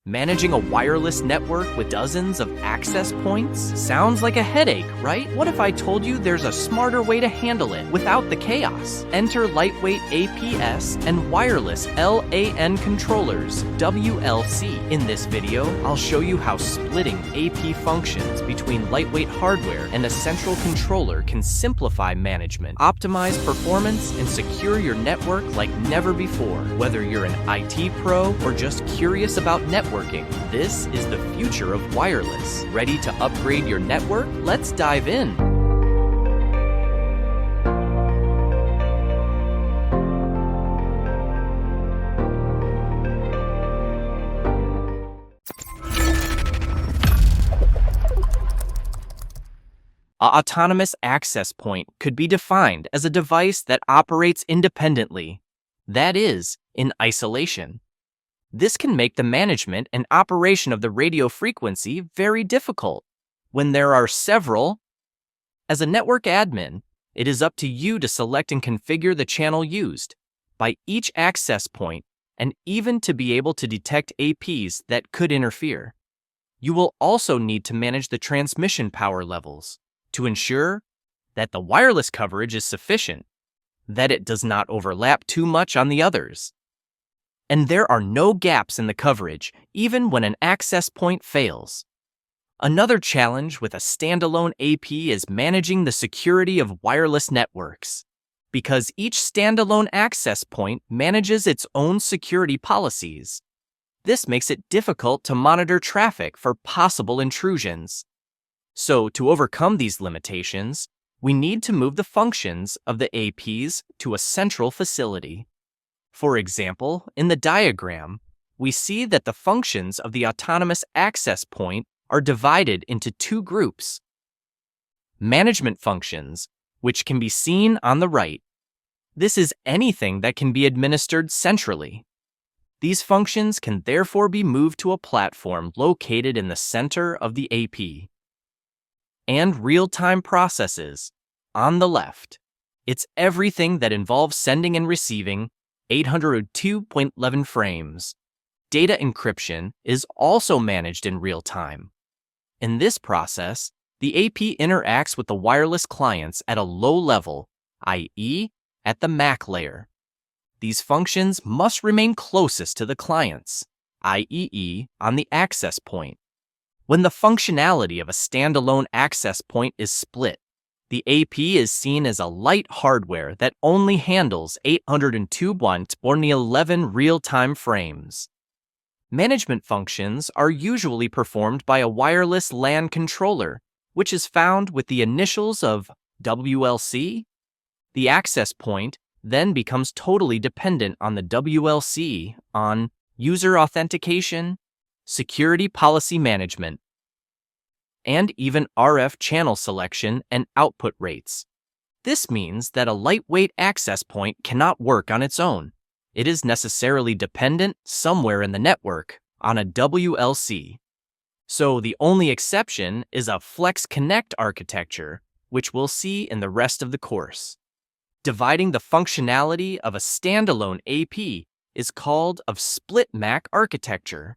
Managing a wireless network with dozens of access points sounds like a headache, right? What if I told you there's a smarter way to handle it without the chaos? Enter lightweight APS and wireless LAN controllers, WLC. In this video, I'll show you how splitting AP functions between lightweight hardware and a central controller can simplify management, optimize performance, and secure your network like never before. Whether you're an IT pro or just curious about networking, this is the future of wireless. Ready to upgrade your network? Let's dive in. An autonomous access point could be defined as a device that operates independently, that is, in isolation. This can make the management and operation of the radio frequency very difficult when there are several. As a network admin, it is up to you to select and configure the channel used by each access point and even to be able to detect APs that could interfere. You will also need to manage the transmission power levels to ensure that the wireless coverage is sufficient, that it does not overlap too much on the others, and there are no gaps in the coverage, even when an access point fails. Another challenge with a standalone AP is managing the security of wireless networks, because each standalone access point manages its own security policies. This makes it difficult to monitor traffic for possible intrusions. So, to overcome these limitations, we need to move the functions of the APs to a central facility. For example, in the diagram, we see that the functions of the autonomous access point are divided into two groups. Management functions, which can be seen on the right. This is anything that can be administered centrally. These functions can therefore be moved to a platform located in the center of the AP. And real-time processes, on the left. It's everything that involves sending and receiving 802.11 frames. Data encryption is also managed in real time. In this process, the AP interacts with the wireless clients at a low level, i.e., at the MAC layer. These functions must remain closest to the clients, i.e., on the access point. When the functionality of a standalone access point is split, the AP is seen as a light hardware that only handles 802.11 real-time frames. Management functions are usually performed by a wireless LAN controller, which is found with the initials of WLC. The access point then becomes totally dependent on the WLC on user authentication, security policy management, and even RF channel selection and output rates. This means that a lightweight access point cannot work on its own. It is necessarily dependent somewhere in the network on a WLC. So the only exception is a Flex Connect architecture, which we'll see in the rest of the course. Dividing the functionality of a standalone AP is called a split MAC architecture.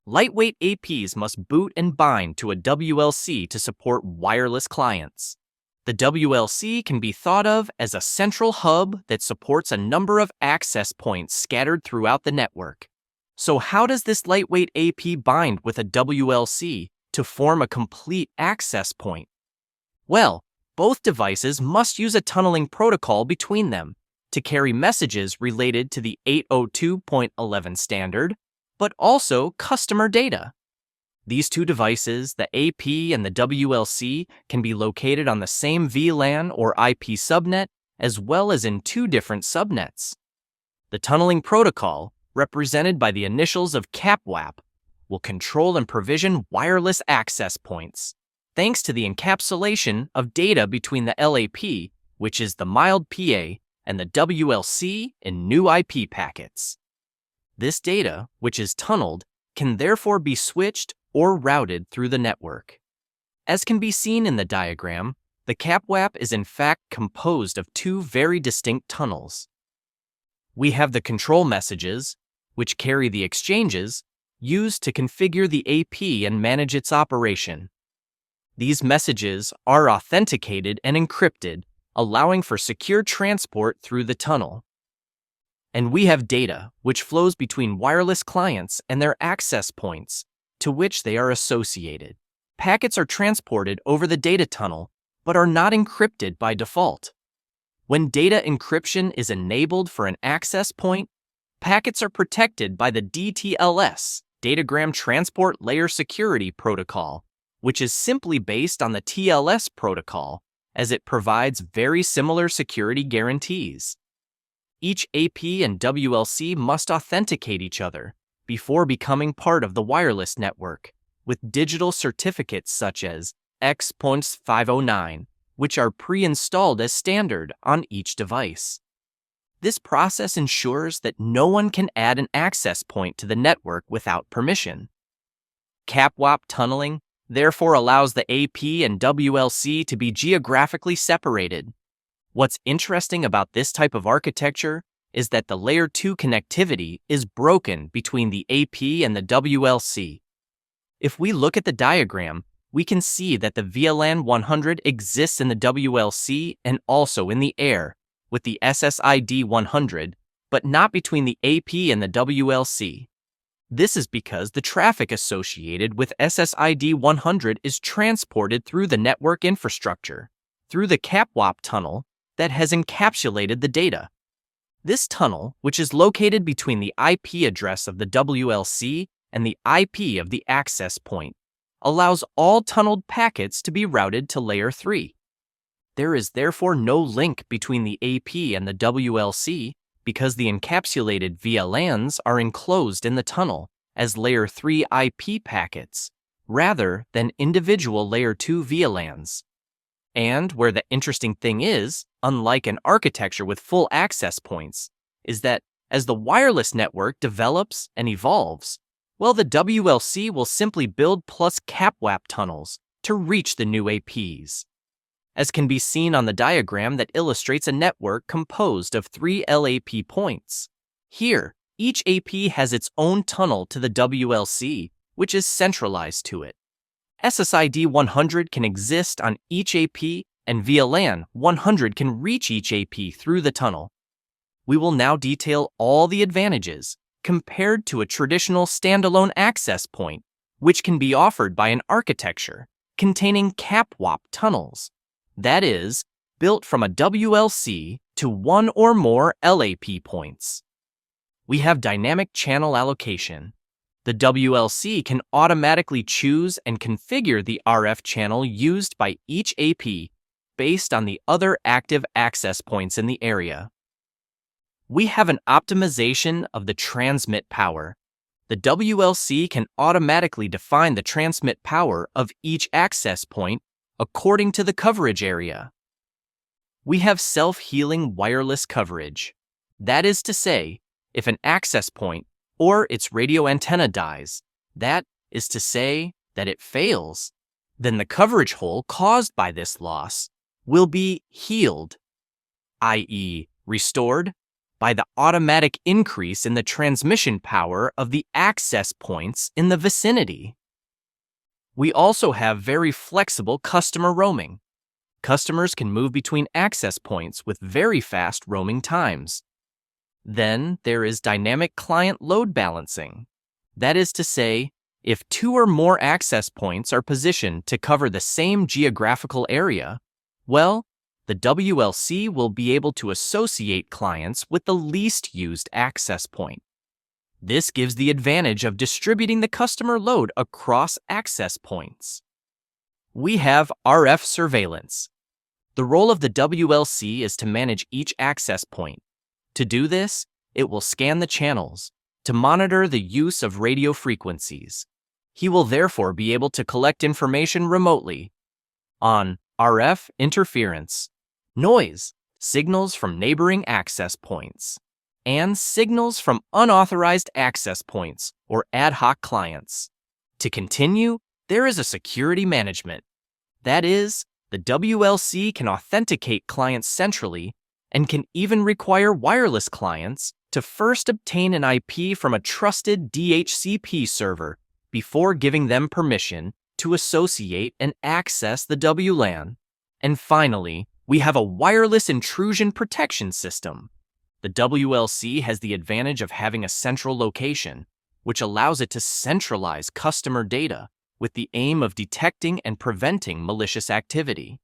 Lightweight APs must boot and bind to a WLC to support wireless clients. The WLC can be thought of as a central hub that supports a number of access points scattered throughout the network. So how does this lightweight AP bind with a WLC to form a complete access point? Well, both devices must use a tunneling protocol between them to carry messages related to the 802.11 standard, but also customer data. These two devices, the AP and the WLC, can be located on the same VLAN or IP subnet, as well as in two different subnets. The tunneling protocol, represented by the initials of CAPWAP, will control and provision wireless access points, thanks to the encapsulation of data between the LAP, which is the mild PA, and the WLC in new IP packets. This data, which is tunneled, can therefore be switched or routed through the network. As can be seen in the diagram, the CAPWAP is in fact composed of two very distinct tunnels. We have the control messages, which carry the exchanges, used to configure the AP and manage its operation. These messages are authenticated and encrypted, allowing for secure transport through the tunnel. And we have data, which flows between wireless clients and their access points, to which they are associated. Packets are transported over the data tunnel, but are not encrypted by default. When data encryption is enabled for an access point, packets are protected by the DTLS, Datagram Transport Layer Security Protocol, which is simply based on the TLS protocol, as it provides very similar security guarantees. Each AP and WLC must authenticate each other before becoming part of the wireless network, with digital certificates such as X.509, which are pre-installed as standard on each device. This process ensures that no one can add an access point to the network without permission. CAPWAP tunneling therefore allows the AP and WLC to be geographically separated. What's interesting about this type of architecture is that the Layer 2 connectivity is broken between the AP and the WLC. If we look at the diagram, we can see that the VLAN 100 exists in the WLC and also in the air, with the SSID 100, but not between the AP and the WLC. This is because the traffic associated with SSID 100 is transported through the network infrastructure, through the CAPWAP tunnel that has encapsulated the data. This tunnel, which is located between the IP address of the WLC and the IP of the access point, allows all tunneled packets to be routed to Layer 3. There is therefore no link between the AP and the WLC because the encapsulated VLANs are enclosed in the tunnel as Layer 3 IP packets, rather than individual Layer 2 VLANs. And where the interesting thing is, unlike an architecture with full access points, is that as the wireless network develops and evolves, well, the WLC will simply build plus CAPWAP tunnels to reach the new APs. As can be seen on the diagram that illustrates a network composed of 3 LAP points. Here, each AP has its own tunnel to the WLC, which is centralized to it. SSID 100 can exist on each AP, and VLAN 100 can reach each AP through the tunnel. We will now detail all the advantages compared to a traditional standalone access point, which can be offered by an architecture containing CAPWAP tunnels. That is, built from a WLC to one or more LAP points. We have dynamic channel allocation. The WLC can automatically choose and configure the RF channel used by each AP based on the other active access points in the area. We have an optimization of the transmit power. The WLC can automatically define the transmit power of each access point according to the coverage area. We have self-healing wireless coverage. That is to say, if an access point or its radio antenna dies, that is to say that it fails, then the coverage hole caused by this loss will be healed, i.e., restored, by the automatic increase in the transmission power of the access points in the vicinity. We also have very flexible customer roaming. Customers can move between access points with very fast roaming times. Then there is dynamic client load balancing. That is to say, if 2 or more access points are positioned to cover the same geographical area, well, the WLC will be able to associate clients with the least used access point. This gives the advantage of distributing the customer load across access points. We have RF surveillance. The role of the WLC is to manage each access point. To do this, it will scan the channels to monitor the use of radio frequencies. He will therefore be able to collect information remotely on RF interference, noise, signals from neighboring access points, and signals from unauthorized access points or ad hoc clients. To continue, there is a security management. That is, the WLC can authenticate clients centrally and can even require wireless clients to first obtain an IP from a trusted DHCP server before giving them permission to associate and access the WLAN. And finally, we have a wireless intrusion protection system. The WLC has the advantage of having a central location, which allows it to centralize customer data with the aim of detecting and preventing malicious activity.